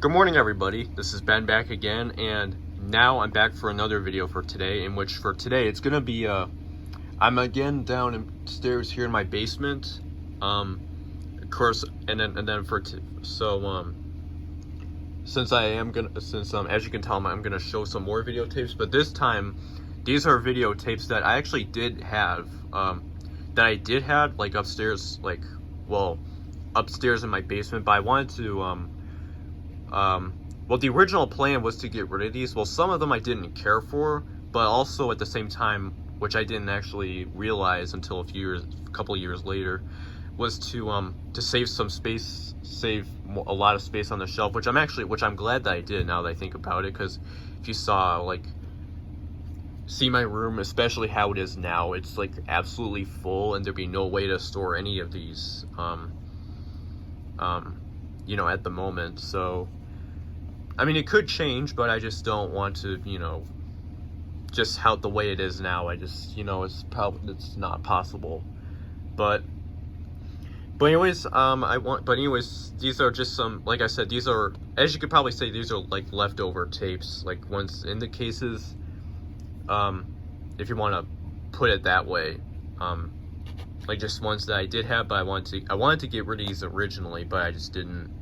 Good morning, everybody. This is Ben back again, and now I'm back for another video for today, in which for today it's gonna be I'm again downstairs here in my basement, of course, and then since as you can tell, I'm gonna show some more videotapes, but this time these are videotapes that I actually did have, like upstairs, upstairs in my basement, but I wanted to well, the original plan was to get rid of these. Well, some of them I didn't care for, but also at the same time, which I didn't actually realize until a couple of years later, was to save some space, save a lot of space on the shelf, which I'm glad that I did now that I think about it, because if you see my room, especially how it is now, it's like absolutely full, and there'd be no way to store any of these, you know, at the moment. So I mean, it could change, but I just don't want to, you know, just how the way it is now. I just, you know, it's not possible. But anyways, these are just some, like I said, these are, as you could probably say, these are like leftover tapes, like ones in the cases, if you want to put it that way, like just ones that I did have, but I wanted to get rid of these originally, but I just didn't.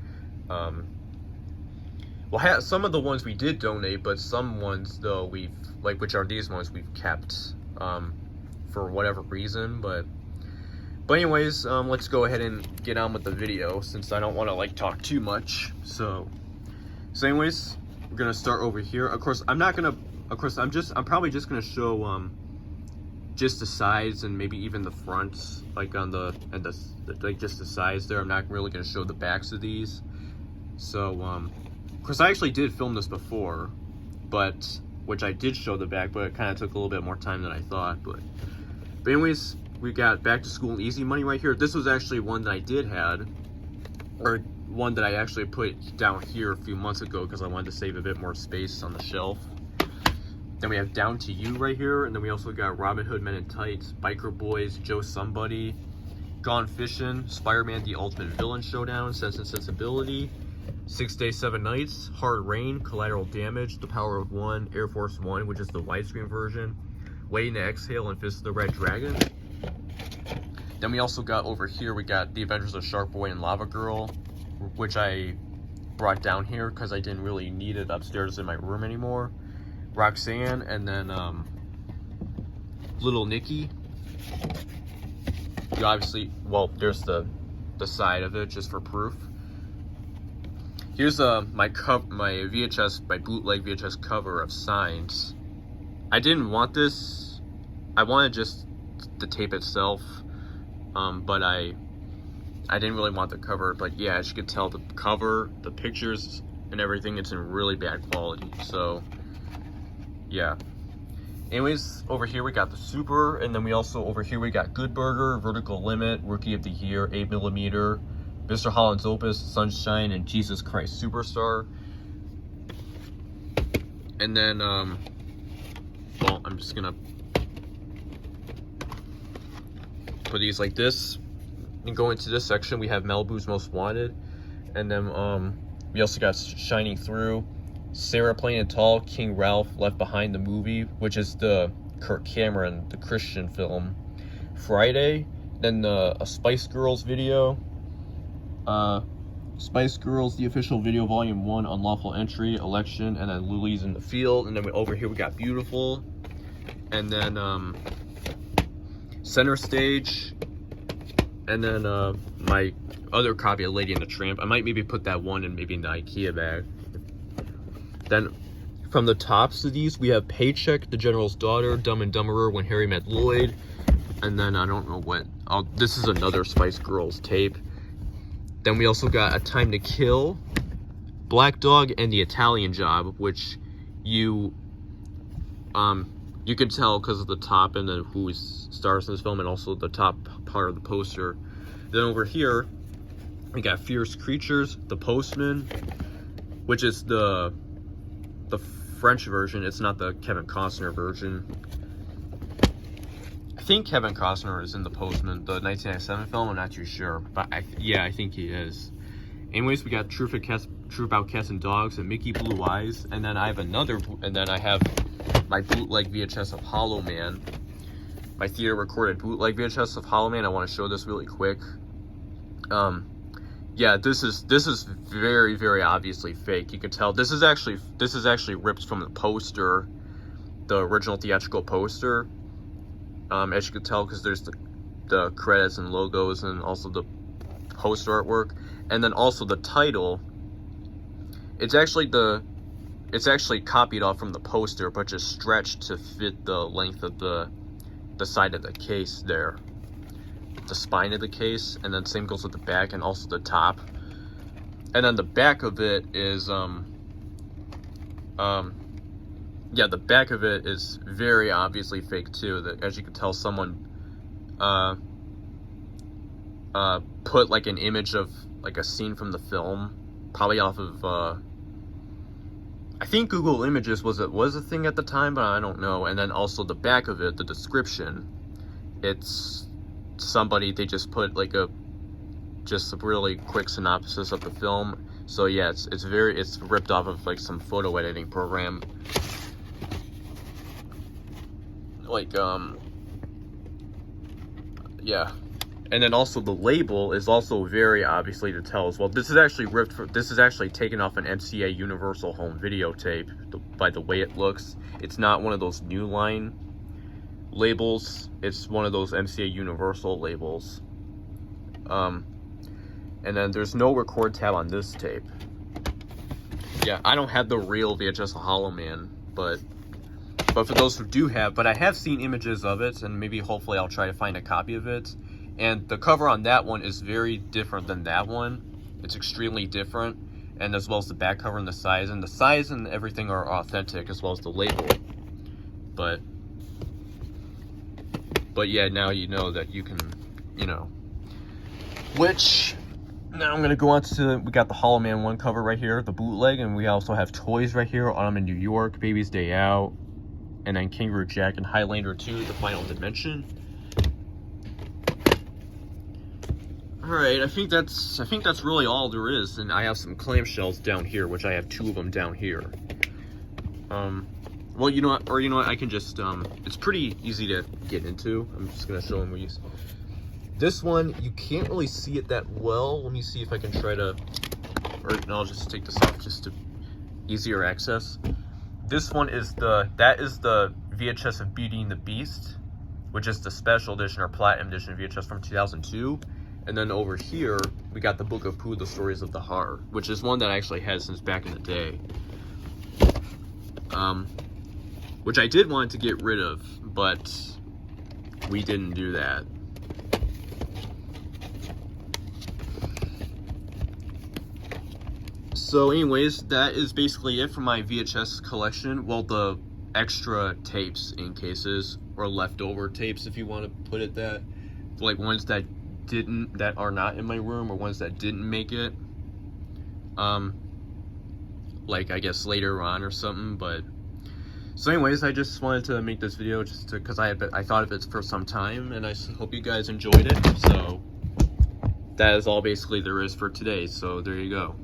Well, some of the ones we did donate, but some ones though which are these ones, we've kept for whatever reason. But anyways, let's go ahead and get on with the video, since I don't want to talk too much. So anyways, we're gonna start over here. Of course, I'm probably just gonna show just the sides and maybe even the fronts, just the sides there. I'm not really gonna show the backs of these. So of course, I actually did film this before, which I did show the back, but it kind of took a little bit more time than I thought. But anyways, we got Back to School Easy Money right here. This was actually one that I did had, or one that I actually put down here a few months ago because I wanted to save a bit more space on the shelf. Then we have Down to You right here, and then we also got Robin Hood Men in Tights, Biker Boys, Joe Somebody, Gone Fishing, Spider-Man The Ultimate Villain Showdown, Sense and Sensibility, 6 Days, 7 Nights, Hard Rain, Collateral Damage, The Power of One, Air Force One, which is the widescreen version, Waiting to Exhale, and Fist of the Red Dragon. Then we also got over here, we got The Adventures of Shark Boy and Lava Girl, which I brought down here because I didn't really need it upstairs in my room anymore. Roxanne, and then Little Nicky. You obviously, well, there's the side of it just for proof. Here's my bootleg VHS cover of Signs. I didn't want this. I wanted just the tape itself, but I didn't really want the cover. But yeah, as you can tell, the cover, the pictures, and everything, it's in really bad quality. So yeah. Anyways, over here we got the Super, and then we also over here we got Good Burger, Vertical Limit, Rookie of the Year, 8mm. Mr. Holland's Opus, Sunshine, and Jesus Christ Superstar. And then, well, I'm just gonna put these like this and go into this section. We have Malibu's Most Wanted, and then we also got Shining Through, Sarah Plain and Tall, King Ralph, Left Behind the Movie, which is the Kirk Cameron, the Christian film, Friday, then a Spice Girls video, Spice Girls, the official video, volume 1, Unlawful Entry, Election, and then Lilies in the Field. And then over here we got Beautiful, and then Center Stage, and then my other copy of Lady and the Tramp. I might maybe put that one in maybe in the IKEA bag. Then from the tops of these we have Paycheck, The General's Daughter, Dumb and Dumberer, When Harry Met Lloyd, and then I don't know what, this is another Spice Girls tape. Then we also got A Time to Kill, Black Dog, and The Italian Job, which you can tell because of the top and then who stars in this film, and also the top part of the poster. Then over here we got Fierce Creatures, The Postman, which is the French version. It's not the Kevin Costner version. I think Kevin Costner is in The Postman, the 1997 film. I'm not too sure, but yeah, I think he is. Anyways, we got True True About Cats and Dogs, and Mickey Blue Eyes. And then I have my bootleg VHS of Hollow Man. My theater recorded bootleg VHS of Hollow Man. I want to show this really quick. Yeah, this is very, very obviously fake. You can tell this is actually ripped from the poster, the original theatrical poster. As you can tell, because there's the credits and logos, and also the poster artwork, and then also the title. It's actually copied off from the poster, but just stretched to fit the length of the side of the case there, the spine of the case, and then same goes with the back and also the top. And then the back of it is yeah, the back of it is very obviously fake too. That, as you can tell, someone put like an image of like a scene from the film, probably off of I think Google Images was a thing at the time, but I don't know. And then also the back of it, the description, it's somebody, they just put like just a really quick synopsis of the film. So yeah, it's ripped off of like some photo editing program. Like yeah. And then also the label is also very obviously to tell as well. This is actually taken off an MCA Universal Home videotape by the way it looks. It's not one of those New Line labels. It's one of those MCA Universal labels. And then there's no record tab on this tape. Yeah, I don't have the real VHS Hollow Man, but for those who do have, but I have seen images of it, and maybe hopefully I'll try to find a copy of it. And the cover on that one is very different than that one. It's extremely different, and as well as the back cover and the size and everything are authentic, as well as the label. But yeah, now you know that you can, you know. Which, now I'm gonna go on to, we got the Hollow Man 1 cover right here, the bootleg, and we also have toys right here, Autumn in New York, Baby's Day Out, and then Kangaroo Jack and Highlander 2, The Final Dimension. Alright, I think that's really all there is, and I have some clamshells down here, which I have 2 of them down here. Well, you know what, I can just, it's pretty easy to get into. I'm just gonna show them these. This one, you can't really see it that well. Let me see if I can try to, or no, I'll just take this off just to easier access. This one is the VHS of Beauty and the Beast, which is the special edition or platinum edition VHS from 2002. And then over here, we got the Book of Pooh, The Stories of the Heart, which is one that I actually had since back in the day. Which I did want to get rid of, but we didn't do that. So anyways, that is basically it for my VHS collection. Well, the extra tapes in cases, or leftover tapes if you want to put it that. Like ones that are not in my room, or ones that didn't make it. Like I guess later on or something, but. So anyways, I just wanted to make this video just because I thought of it for some time, and I hope you guys enjoyed it. So that is all basically there is for today, so there you go.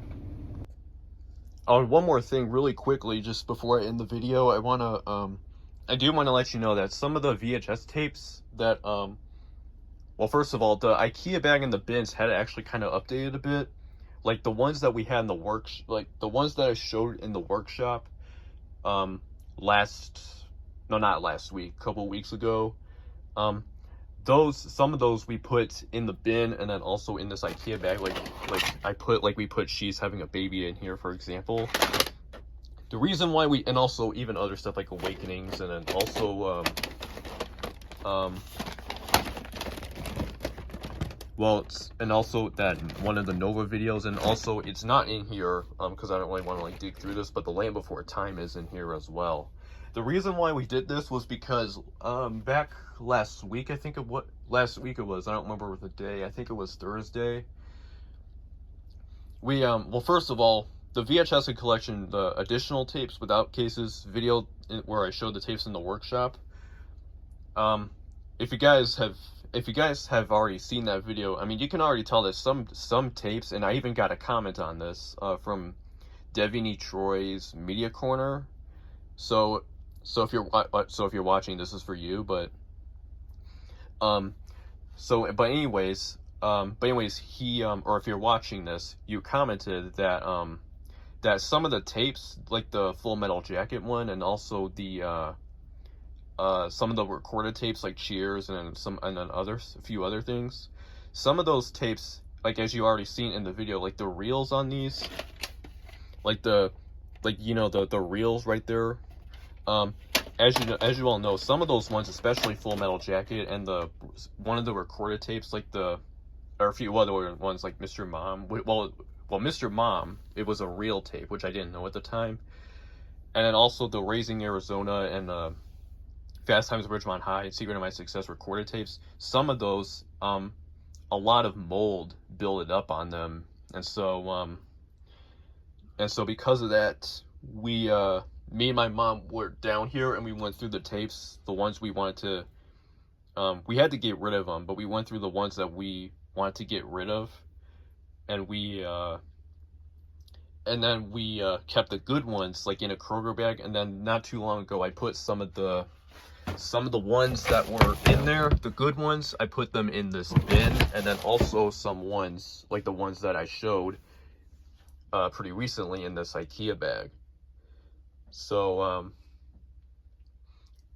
Oh, one more thing really quickly, just before I end the video, I do want to let you know that some of the VHS tapes that, well, first of all, the IKEA bag and the bins had actually kind of updated a bit. Like the ones that we had in the the ones that I showed in the workshop, not last week, a couple weeks ago, some of those we put in the bin, and then also in this IKEA bag, we put She's Having a Baby in here, for example. The reason why and also even other stuff like Awakenings, and then also and also that one of the Nova videos, and also it's not in here because I don't really want to like dig through this, but The Land Before Time is in here as well. The reason why we did this was because back last week, I think last week it was, I don't remember the day, I think it was Thursday. We well, first of all, the VHS Collection, the additional tapes without cases video where I showed the tapes in the workshop. If you guys have already seen that video, I mean, you can already tell that some tapes, and I even got a comment on this from Devaney Troy's Media Corner. So if you're watching, this is for you. But anyways, he or if you're watching this, you commented that that some of the tapes, like the Full Metal Jacket one, and also the some of the recorded tapes like Cheers and then a few other things, some of those tapes, like as you already seen in the video, like the reels on these, like the reels right there, as you all know, some of those ones, especially Full Metal Jacket and one of the recorded tapes, like or a few other ones like Mr. Mom, well Mr. Mom, it was a reel tape, which I didn't know at the time. And then also the Raising Arizona and Fast Times at Ridgemont High and Secret of My Success recorded tapes, some of those, a lot of mold built up on them. And so because of that, me and my mom were down here and we went through the tapes, the ones we wanted to, we had to get rid of them, but we went through the ones that we wanted to get rid of. And then we kept the good ones like in a Kroger bag. And then not too long ago, I put some of the ones that were in there, the good ones, I put them in this bin. And then also some ones, like the ones that I showed pretty recently, in this IKEA bag. So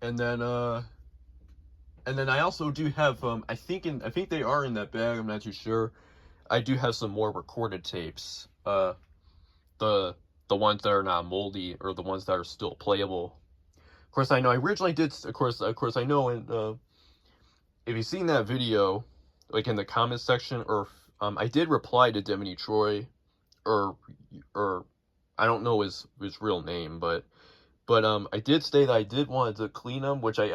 and then I also do have I think they are in that bag, I'm not too sure. I do have some more recorded tapes, the ones that are not moldy, or the ones that are still playable. Of course, I know I originally did, of course I know, and if you've seen that video, like in the comments section, or I did reply to Devaney Troy, or I don't know his real name, but I did say that I did want to clean them, which I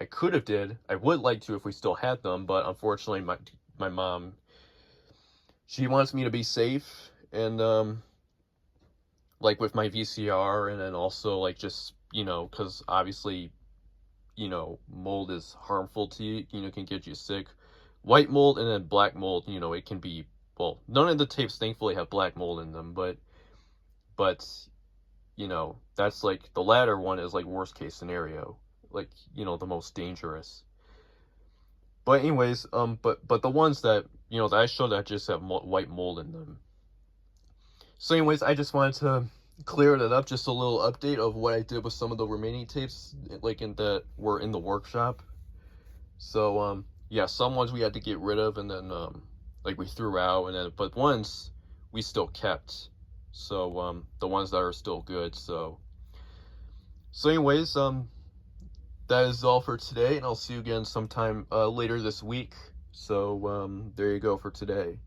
could have did. I would like to if we still had them, but unfortunately my mom, she wants me to be safe, and like with my VCR, and then also like just, because obviously, mold is harmful to you, can get you sick. White mold and then black mold, it can be, well, none of the tapes thankfully have black mold in them, but that's like, the latter one is like worst case scenario, like, the most dangerous. But anyways, but the ones that, that I showed that just have white mold in them. So anyways, I just wanted to clear it up, just a little update of what I did with some of the remaining tapes, like that were in the workshop. So yeah, some ones we had to get rid of, and then like we threw out, and then but ones we still kept. So the ones that are still good. So anyways, that is all for today, and I'll see you again sometime later this week. So there you go for today.